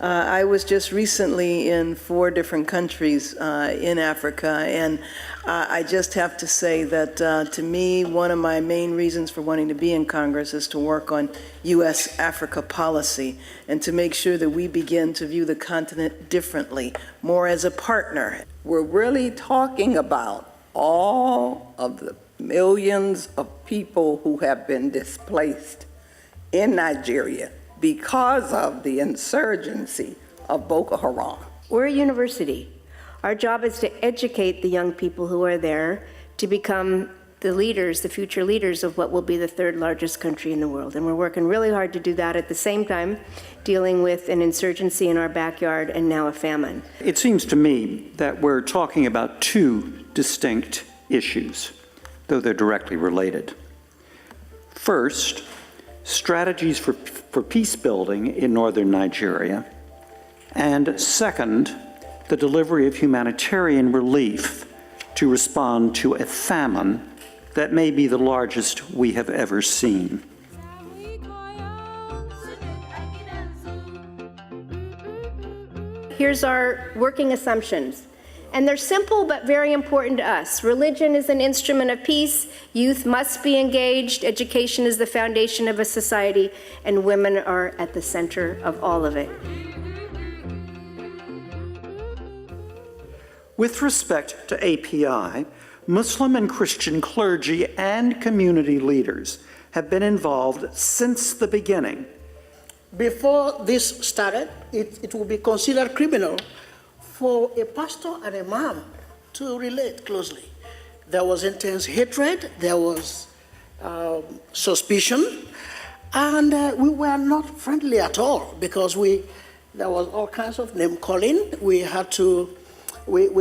I was just recently in 4 different countries in Africa, and I just have to say that to me, one of my main reasons for wanting to be in Congress is to work on U.S.-Africa policy and to make sure that we begin to view the continent differently, more as a partner. We're really talking about all of the millions of people who have been displaced in Nigeria because of the insurgency of Boko Haram. We're a university. Our job is to educate the young people who are there to become the leaders, the future leaders of what will be the 3rd largest country in the world. And we're working really hard to do that at the same time, dealing with an insurgency in our backyard and now a famine. It seems to me that we're talking about 2 distinct issues, though they're directly related. First, strategies for peace building in northern Nigeria, and second, the delivery of humanitarian relief to respond to a famine that may be the largest we have ever seen. Here's our working assumptions. And they're simple but very important to us. Religion is an instrument of peace, youth must be engaged, education is the foundation of a society, and women are at the center of all of it. With respect to API, Muslim and Christian clergy and community leaders have been involved since the beginning. Before this started, it would be considered criminal for a pastor and a imam to relate closely. There was intense hatred, there was suspicion, and we were not friendly at all because there was all kinds of name calling. We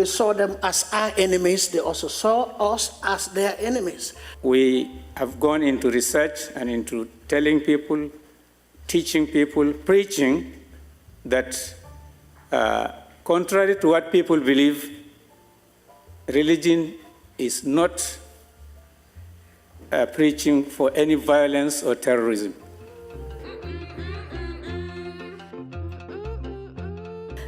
saw them as our enemies, they also saw us as their enemies. We have gone into research and into telling people, teaching people, preaching that contrary to what people believe, religion is not preaching for any violence or terrorism.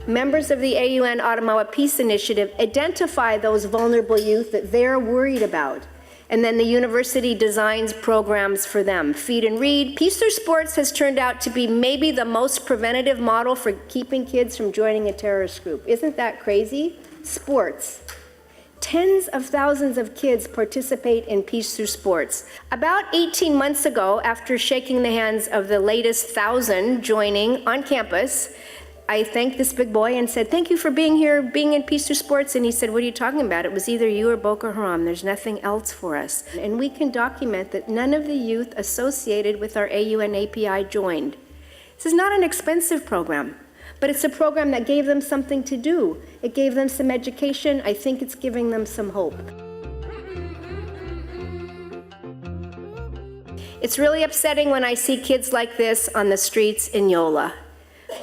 Members of the AUN-API Peace Initiative identify those vulnerable youth that they're worried about. And then the university designs programs for them. Feed and Read. Peace Through Sports has turned out to be maybe the most preventative model for keeping kids from joining a terrorist group. Isn't that crazy? Sports. Tens of thousands of kids participate in Peace Through Sports. About 18 months ago, after shaking the hands of the latest 1,000 joining on campus, I thanked this big boy and said, thank you for being here, being in Peace Through Sports. And he said, what are you talking about? It was either you or Boko Haram. There's nothing else for us. And we can document that none of the youth associated with our AUN-API joined. This is not an expensive program, but it's a program that gave them something to do. It gave them some education. I think it's giving them some hope. It's really upsetting when I see kids like this on the streets in Yola,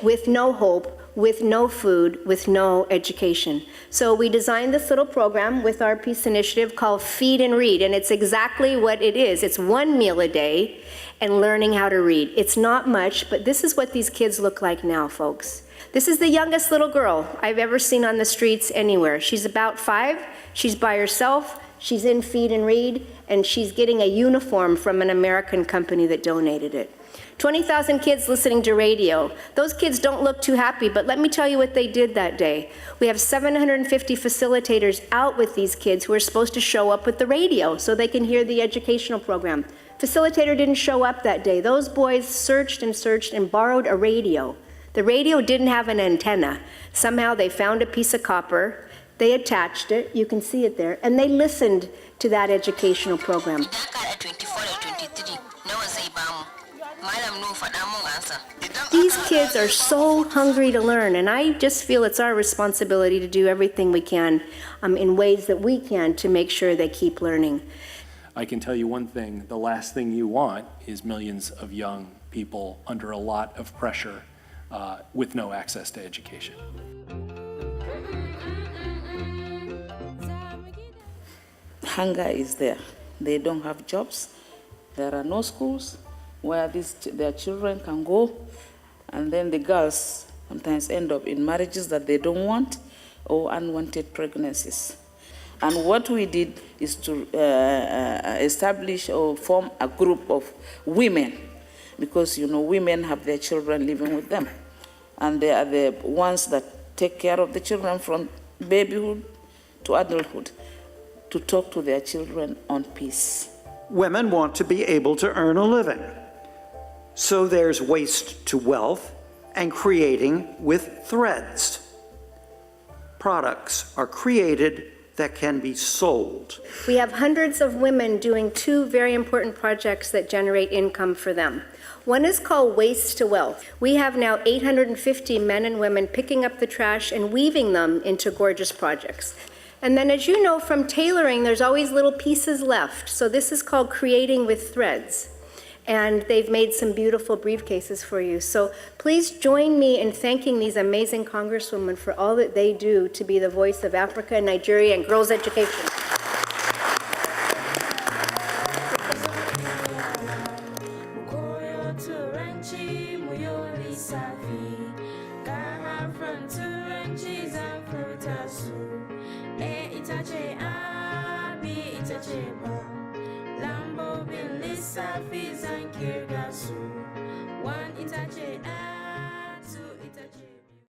with no hope, with no food, with no education. So we designed this little program with our peace initiative called Feed and Read, and it's exactly what it is. It's 1 meal a day and learning how to read. It's not much, but this is what these kids look like now, folks. This is the youngest little girl I've ever seen on the streets anywhere. She's about 5, she's by herself, she's in Feed and Read, and she's getting a uniform from an American company that donated it. 20,000 kids listening to radio. Those kids don't look too happy, but let me tell you what they did that day. We have 750 facilitators out with these kids who are supposed to show up with the radio so they can hear the educational program. Facilitator didn't show up that day. Those boys searched and borrowed a radio. The radio didn't have an antenna. Somehow they found a piece of copper, they attached it, you can see it there, and they listened to that educational program. These kids are so hungry to learn, and I just feel it's our responsibility to do everything we can in ways that we can to make sure they keep learning. I can tell you one thing, the last thing you want is millions of young people under a lot of pressure with no access to education. Hunger is there. They don't have jobs. There are no schools where their children can go. And then the girls sometimes end up in marriages that they don't want or unwanted pregnancies. And what we did is to establish or form a group of women, because, you know, women have their children living with them. And they are the ones that take care of the children from babyhood to adulthood, to talk to their children on peace. Women want to be able to earn a living. So there's waste to wealth and creating with threads. Products are created that can be sold. We have hundreds of women doing two very important projects that generate income for them. One is called Waste to Wealth. We have now 850 men and women picking up the trash and weaving them into gorgeous projects. And then, as you know from tailoring, there's always little pieces left. So this is called Creating with Threads. And they've made some beautiful briefcases for you. So please join me in thanking these amazing congresswomen for all that they do to be the voice of Africa and Nigeria and girls' education. Lambo bin lissafi zan kirga su.